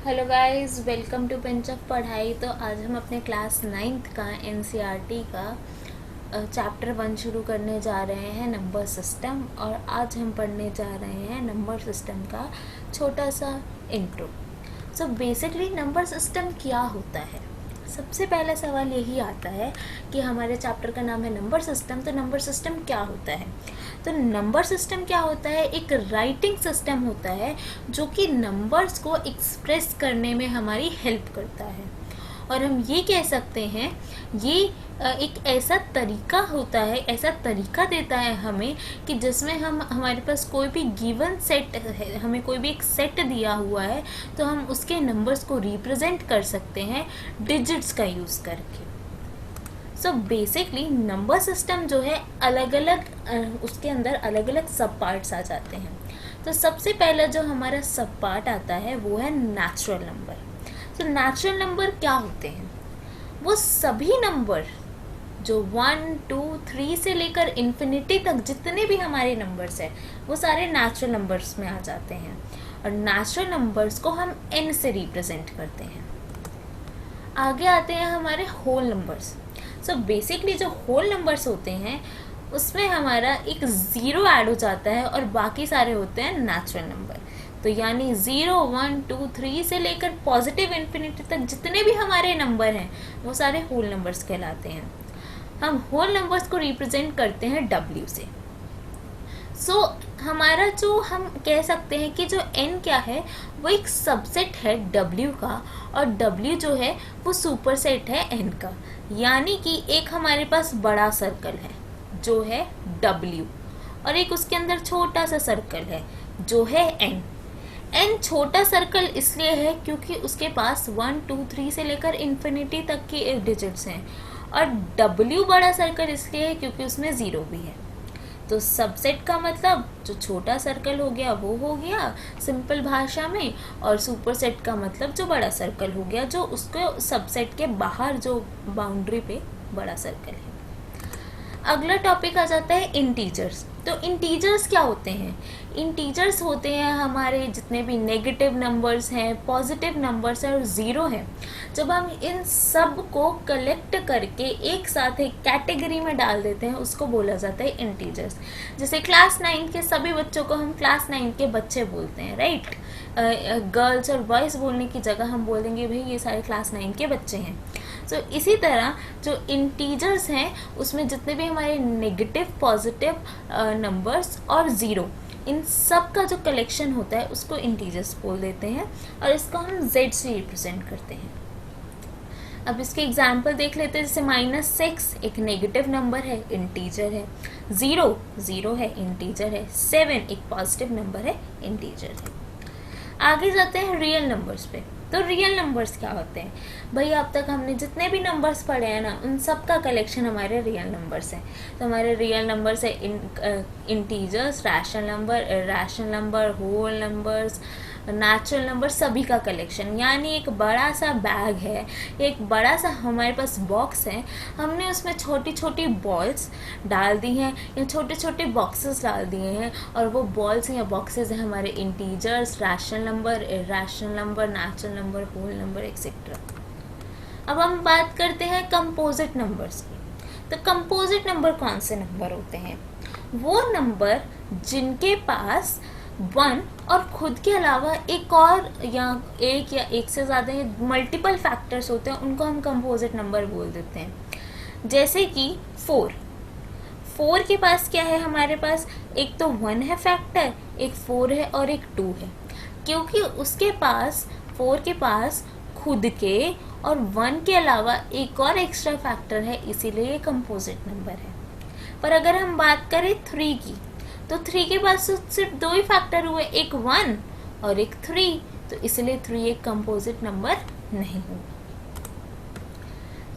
Hello guys, welcome to bench of Padhai. तो आज हम अपने क्लास 9th का एनसीईआरटी का चैप्टर 1 शुरू करने जा रहे हैं, नंबर सिस्टम। और आज हम पढ़ने जा रहे हैं नंबर सिस्टम का छोटा सा intro. So basically number system क्या होता है? सबसे पहला सवाल यही आता है कि हमारे चैप्टर का नाम है नंबर सिस्टम, तो नंबर सिस्टम क्या होता है? तो नंबर सिस्टम क्या होता है? एक राइटिंग सिस्टम होता है जो कि नंबर्स को एक्सप्रेस करने में हमारी हेल्प करता है। और हम ये कह सकते हैं ये एक ऐसा तरीका होता है, ऐसा तरीका देता है हमें कि जिसमें हम हमारे पास कोई भी गिवन सेट है, हमें कोई भी एक सेट दिया हुआ है तो हम उसके नंबर्स को रिप्रेजेंट कर सकते हैं डिजिट्स का यूज़ करके। सो बेसिकली नंबर सिस्टम जो है अलग अलग उसके अंदर अलग अलग सब पार्ट्स आ जाते हैं। तो सबसे पहला जो हमारा सब पार्ट आता है वो है नेचुरल नंबर। तो नेचुरल नंबर क्या होते हैं? वो सभी नंबर जो 1, 2, 3 से लेकर इन्फिनिटी तक जितने भी हमारे नंबर्स हैं वो सारे नेचुरल नंबर्स में आ जाते हैं। और नेचुरल नंबर्स को हम n से रिप्रेजेंट करते हैं। आगे आते हैं हमारे होल नंबर्स। सो बेसिकली जो होल नंबर्स होते हैं उसमें हमारा एक ज़ीरो ऐड हो जाता है और बाकी सारे होते हैं नेचुरल नंबर। तो यानी 0, 1, 2, 3 से लेकर पॉजिटिव इन्फिनिटी तक जितने भी हमारे नंबर हैं वो सारे होल नंबर्स कहलाते हैं। हम होल नंबर्स को रिप्रेजेंट करते हैं W से। सो हमारा जो हम कह सकते हैं कि जो n क्या है वो एक सबसेट है W का, और W जो है वो सुपरसेट है n का। यानी कि एक हमारे पास बड़ा सर्कल है जो है W, और एक उसके अंदर छोटा सा सर्कल है जो है n। n छोटा सर्कल इसलिए है क्योंकि उसके पास 1, 2, 3 से लेकर इन्फिनिटी तक की डिजिट्स हैं, और W बड़ा सर्कल इसलिए है क्योंकि उसमें ज़ीरो भी है। तो सबसेट का मतलब जो छोटा सर्कल हो गया वो हो गया सिंपल भाषा में, और सुपरसेट का मतलब जो बड़ा सर्कल हो गया, जो उसको सबसेट के बाहर जो बाउंड्री पे बड़ा सर्कल है। अगला टॉपिक आ जाता है इंटीजर्स। तो इंटीजर्स क्या होते हैं? इंटीजर्स होते हैं हमारे जितने भी नेगेटिव नंबर्स हैं, पॉजिटिव नंबर्स हैं और ज़ीरो हैं। जब हम इन सब को कलेक्ट करके एक साथ एक कैटेगरी में डाल देते हैं उसको बोला जाता है इंटीजर्स। जैसे क्लास 9 के सभी बच्चों को हम क्लास 9 के बच्चे बोलते हैं, राइट? गर्ल्स और बॉयज़ बोलने की जगह हम बोल देंगे भाई ये सारे क्लास 9 के बच्चे हैं। तो इसी तरह जो इंटीजर्स हैं उसमें जितने भी हमारे नेगेटिव, पॉजिटिव नंबर्स और ज़ीरो, इन सब का जो कलेक्शन होता है उसको इंटीजर्स बोल देते हैं, और इसको हम z से रिप्रेजेंट करते हैं। अब इसके एग्जाम्पल देख लेते हैं। जैसे -6 एक नेगेटिव नंबर है, इंटीजर है। 0 0 है, इंटीजर है। 7 एक पॉजिटिव नंबर है, इंटीजर है। आगे जाते हैं रियल नंबर्स पे। तो रियल नंबर्स क्या होते हैं? भाई अब तक हमने जितने भी नंबर्स पढ़े हैं ना उन सब का कलेक्शन हमारे रियल नंबर्स हैं। तो हमारे रियल नंबर्स है integers, rational number, whole numbers, natural number, सभी का कलेक्शन। यानी एक बड़ा सा बैग है, एक बड़ा सा हमारे पास बॉक्स है, हमने उसमें छोटी छोटी बॉल्स डाल दी हैं या छोटे छोटे बॉक्सेस डाल दिए हैं, और वो बॉल्स या बॉक्सेस हैं हमारे integers, rational number, irrational number, natural number, whole number etcetera. अब हम बात करते हैं कंपोजिट नंबर्स की। तो कंपोजिट नंबर कौन से नंबर होते हैं? वो नंबर जिनके पास 1 और खुद के अलावा एक और या एक से ज़्यादा मल्टीपल फैक्टर्स होते हैं, उनको हम कंपोजिट नंबर बोल देते हैं। जैसे कि 4 के पास क्या है? हमारे पास एक तो 1 है फैक्टर, एक 4 है और एक 2 है। क्योंकि उसके पास 4 के पास खुद के और 1 के अलावा एक और एक्स्ट्रा फैक्टर है, इसीलिए कंपोजिट नंबर है। पर अगर हम बात करें 3 की, तो 3 के पास सिर्फ 2 ही फैक्टर हुए, एक 1 और एक 3, तो इसलिए 3 एक कंपोजिट नंबर नहीं हुआ।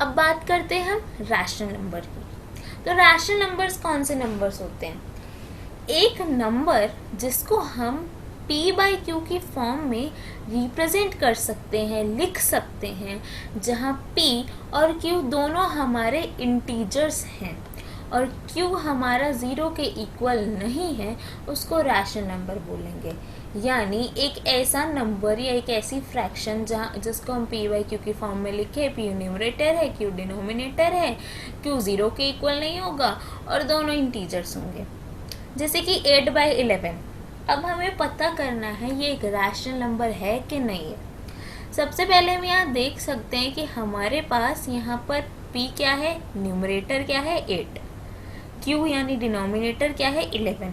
अब बात करते हैं हम रैशनल नंबर की। तो रैशनल नंबर्स कौन से नंबर्स होते हैं? एक नंबर जिसको हम p/q की फॉर्म में रिप्रेजेंट कर सकते हैं, लिख सकते हैं, जहाँ p और q दोनों हमारे इंटीजर्स हैं और q हमारा 0 के इक्वल नहीं है, उसको रैशनल नंबर बोलेंगे। यानी एक ऐसा नंबर या एक ऐसी फ्रैक्शन जहाँ जिसको हम पी वाई क्यू की फॉर्म में लिखे, पी न्यूमरेटर है, क्यू डिनोमिनेटर है, क्यू 0 के इक्वल नहीं होगा और दोनों इंटीजर्स होंगे। जैसे कि 8/11। अब हमें पता करना है ये एक रैशनल नंबर है कि नहीं है। सबसे पहले हम यहाँ देख सकते हैं कि हमारे पास यहाँ पर p क्या है, न्यूमरेटर क्या है 8, q यानी डिनोमिनेटर क्या है 11।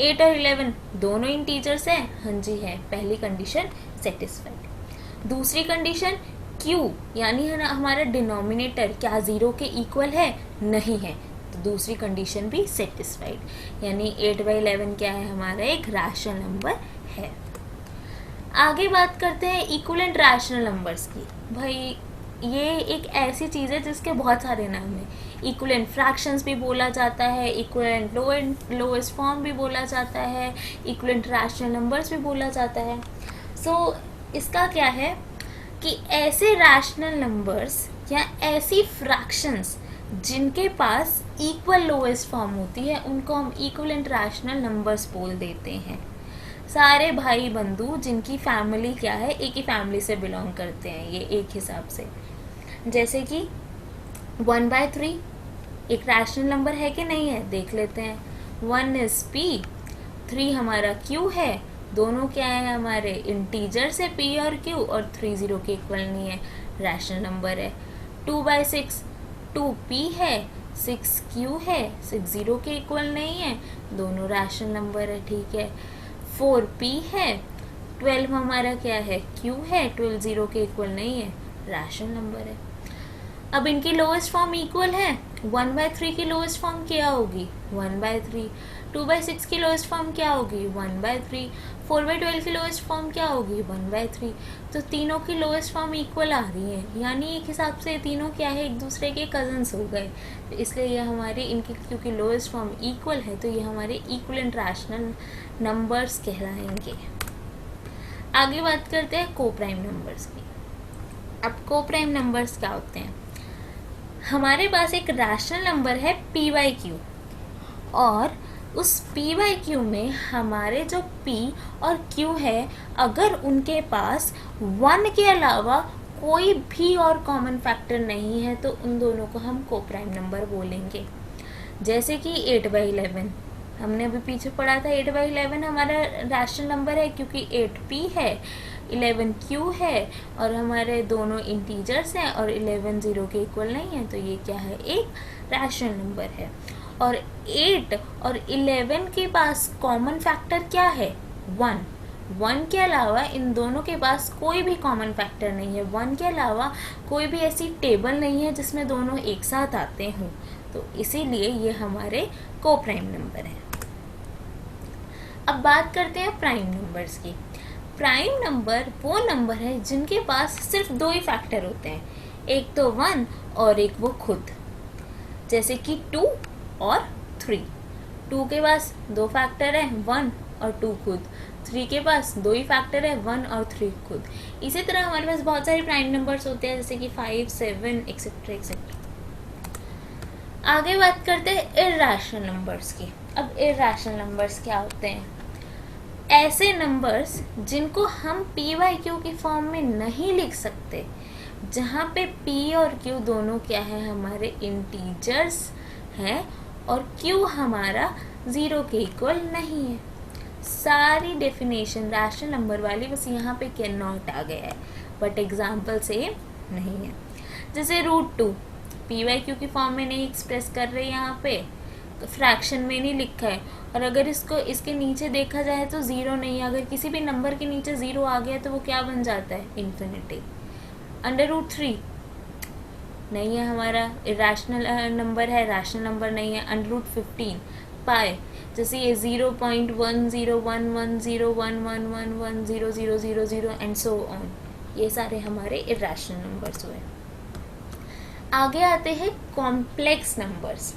8 और 11 दोनों इंटीजर्स हैं, हाँ जी है, पहली कंडीशन सेटिस्फाइड। दूसरी कंडीशन q यानी है ना हमारा डिनोमिनेटर क्या 0 के इक्वल है, नहीं है, तो दूसरी कंडीशन भी सेटिस्फाइड, यानी 8/11 क्या है, हमारा एक रैशनल नंबर है। आगे बात करते हैं इक्विवेलेंट रैशनल नंबर्स की। भाई ये एक ऐसी चीज़ है जिसके बहुत सारे नाम हैं। इक्विवेलेंट फ्रैक्शंस भी बोला जाता है, इक्विवेलेंट लोएस्ट फॉर्म भी बोला जाता है, इक्विवेलेंट रैशनल नंबर्स भी बोला जाता है। सो इसका क्या है कि ऐसे रैशनल नंबर्स या ऐसी फ्रैक्शंस जिनके पास इक्वल लोएस्ट फॉर्म होती है उनको हम इक्विवेलेंट रैशनल नंबर्स बोल देते हैं। सारे भाई बंधु जिनकी फैमिली क्या है, एक ही फैमिली से बिलोंग करते हैं, ये एक हिसाब से। जैसे कि 1/3 एक रैशनल नंबर है कि नहीं है, देख लेते हैं। 1 इज p, 3 हमारा q है, दोनों क्या है हमारे इंटीजर से p और q, और 3 0 के इक्वल नहीं है, रैशनल नंबर है। 2/6 2p है, 6 q है, 6 0 के इक्वल नहीं है, दोनों रैशनल नंबर है, ठीक है। 4p है, 12 हमारा क्या है q है, 12 0 के इक्वल नहीं है, रैशनल नंबर है। अब इनकी लोएस्ट फॉर्म इक्वल है। 1/3 की लोएस्ट फॉर्म क्या होगी, 1/3। 2/6 की लोएस्ट फॉर्म क्या होगी, 1/3। 4/12 की लोएस्ट फॉर्म क्या होगी, 1/3। तो तीनों की लोएस्ट फॉर्म इक्वल आ रही है, यानी एक हिसाब से तीनों क्या है, एक दूसरे के कजन्स हो गए, तो इसलिए ये हमारे इनकी क्योंकि लोएस्ट फॉर्म इक्वल है तो ये हमारे इक्विवेलेंट रैशनल नंबर्स कहलाएंगे। आगे बात करते हैं कोप्राइम नंबर्स की। अब कोप्राइम नंबर्स क्या होते हैं, हमारे पास एक रैशनल नंबर है p/q और उस p/q में हमारे जो p और q है अगर उनके पास 1 के अलावा कोई भी और कॉमन फैक्टर नहीं है तो उन दोनों को हम कोप्राइम नंबर बोलेंगे। जैसे कि 8/11 हमने अभी पीछे पढ़ा था, 8/11 हमारा रैशनल नंबर है क्योंकि 8p है, 11q है और हमारे दोनों इंटीजर्स हैं और 11 0 के इक्वल नहीं है, तो ये क्या है, एक रैशनल नंबर है। और 8 और 11 के पास कॉमन फैक्टर क्या है, 1 के अलावा इन दोनों के पास कोई भी कॉमन फैक्टर नहीं है, 1 के अलावा कोई भी ऐसी टेबल नहीं है जिसमें दोनों एक साथ आते हों, तो इसीलिए ये हमारे कोप्राइम नंबर हैं। अब बात करते हैं प्राइम नंबर्स की। प्राइम नंबर वो नंबर है जिनके पास सिर्फ 2 ही फैक्टर होते हैं, एक तो 1 और एक वो खुद। जैसे कि 2 और 3। 2 के पास 2 फैक्टर है, 1 और 2 खुद। 3 के पास 2 ही फैक्टर है, 1 और 3 खुद। इसी तरह हमारे पास बहुत सारे प्राइम नंबर्स होते हैं जैसे कि 5, 7 एक्सेट्रा एक्सेट्रा। आगे बात करते हैं इर्रेशनल नंबर्स की। अब इर्रेशनल नंबर्स क्या होते हैं, ऐसे नंबर्स जिनको हम p/q की फॉर्म में नहीं लिख सकते, जहाँ पे p और q दोनों क्या है, हमारे इंटीजर्स हैं और q हमारा 0 के इक्वल नहीं है। सारी डेफिनेशन रैशनल नंबर वाली बस यहाँ पे कैन नॉट आ गया है, बट एग्जाम्पल सेम नहीं है। जैसे √2 p/q की फॉर्म में नहीं एक्सप्रेस कर रहे, यहाँ पे फ्रैक्शन में नहीं लिखा है, और अगर इसको इसके नीचे देखा जाए तो 0 नहीं है। अगर किसी भी नंबर के नीचे 0 आ गया तो वो क्या बन जाता है, इन्फिनिटी। √3 नहीं है, हमारा इरेशनल नंबर है, रैशनल नंबर नहीं है। √15 पाई, जैसे ये 0.10110111100000 एंड सो ऑन, ये सारे हमारे इरेशनल नंबर्स हुए। आगे आते हैं कॉम्प्लेक्स नंबर्स।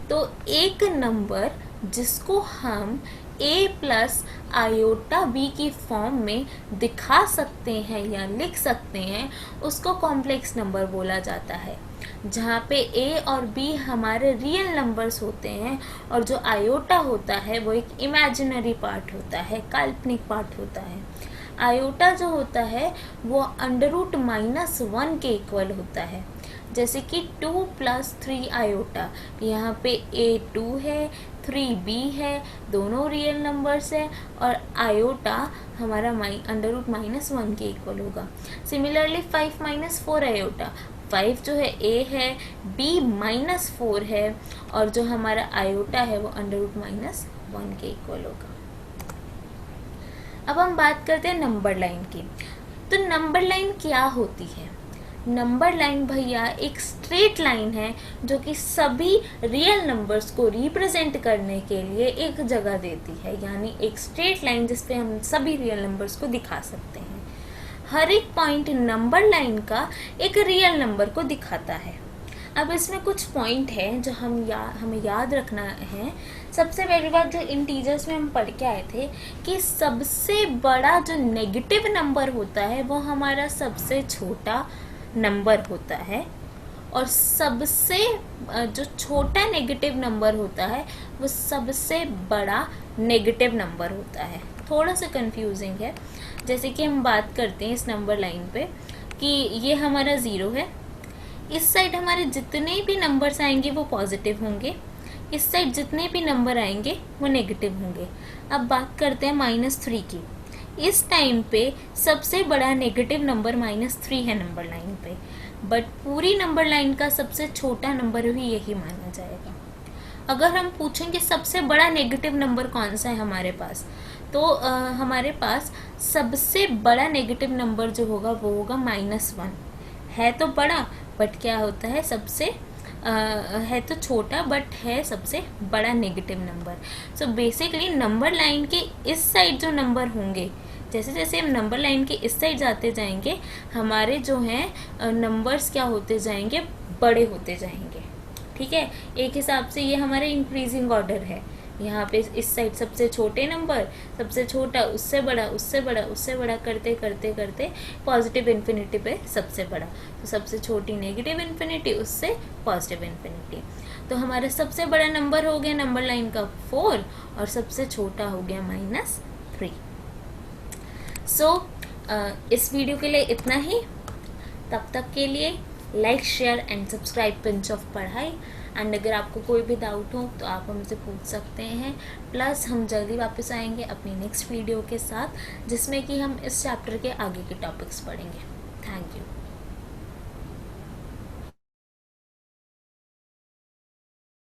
तो एक नंबर जिसको हम a प्लस आयोटा b की फॉर्म में दिखा सकते हैं या लिख सकते हैं उसको कॉम्प्लेक्स नंबर बोला जाता है। जहाँ पे a और b हमारे रियल नंबर्स होते हैं और जो आयोटा होता है वो एक इमेजिनरी पार्ट होता है, काल्पनिक पार्ट होता है। आयोटा जो होता है वो √-1 के इक्वल होता है। जैसे कि 2 + 3 आयोटा, यहाँ पे a 2 है, 3 b है, दोनों रियल नंबर्स है और आयोटा हमारा √-1 के इक्वल होगा। सिमिलरली 5 - 4 आयोटा, 5 जो है a है, b -4 है और जो हमारा आयोटा है वो √-1 के इक्वल होगा। अब हम बात करते हैं नंबर लाइन की। तो नंबर लाइन क्या होती है? नंबर लाइन भैया एक स्ट्रेट लाइन है जो कि सभी रियल नंबर्स को रिप्रेजेंट करने के लिए एक जगह देती है, यानी एक स्ट्रेट लाइन जिसपे हम सभी रियल नंबर्स को दिखा सकते हैं। हर एक पॉइंट नंबर लाइन का एक रियल नंबर को दिखाता है। अब इसमें कुछ पॉइंट है जो हमें याद रखना है। सबसे पहली बात, जो इंटीजर्स में हम पढ़ के आए थे कि सबसे बड़ा जो नेगेटिव नंबर होता है वो हमारा सबसे छोटा नंबर होता है और सबसे जो छोटा नेगेटिव नंबर होता है वो सबसे बड़ा नेगेटिव नंबर होता है। थोड़ा सा कंफ्यूजिंग है। जैसे कि हम बात करते हैं इस नंबर लाइन पे कि ये हमारा 0 है, इस साइड हमारे जितने भी नंबर्स आएंगे वो पॉजिटिव होंगे, इस साइड जितने भी नंबर आएंगे वो नेगेटिव होंगे। अब बात करते हैं -3 की। इस टाइम पे सबसे बड़ा नेगेटिव नंबर -3 है नंबर लाइन पे, बट पूरी नंबर लाइन का सबसे छोटा नंबर भी यही माना जाएगा। अगर हम पूछेंगे सबसे बड़ा नेगेटिव नंबर कौन सा है हमारे पास, तो हमारे पास सबसे बड़ा नेगेटिव नंबर जो होगा वो होगा -1। है तो बड़ा बट क्या होता है सबसे है तो छोटा बट है सबसे बड़ा negative number. So basically number line के इस साइड जो नंबर होंगे, जैसे जैसे हम नंबर लाइन के इस साइड जाते जाएंगे हमारे जो हैं नंबर्स क्या होते जाएंगे, बड़े होते जाएंगे। ठीक है, एक हिसाब से ये हमारे इंक्रीजिंग ऑर्डर है। यहाँ पे इस साइड सबसे छोटे नंबर, सबसे छोटा, उससे बड़ा, उससे बड़ा, उससे बड़ा करते करते करते पॉजिटिव इन्फिनिटी पे सबसे बड़ा, तो सबसे छोटी नेगेटिव इन्फिनिटी, उससे पॉजिटिव इन्फिनिटी। तो हमारा सबसे बड़ा नंबर हो गया नंबर लाइन का 4 और सबसे छोटा हो गया -3। सो इस वीडियो के लिए इतना ही। तब तक के लिए like, share and subscribe pinch of पढ़ाई। एंड अगर आपको कोई भी डाउट हो तो आप हमसे पूछ सकते हैं। प्लस हम जल्दी वापस आएंगे अपनी नेक्स्ट वीडियो के साथ जिसमें कि हम इस चैप्टर के आगे के टॉपिक्स पढ़ेंगे। Thank you.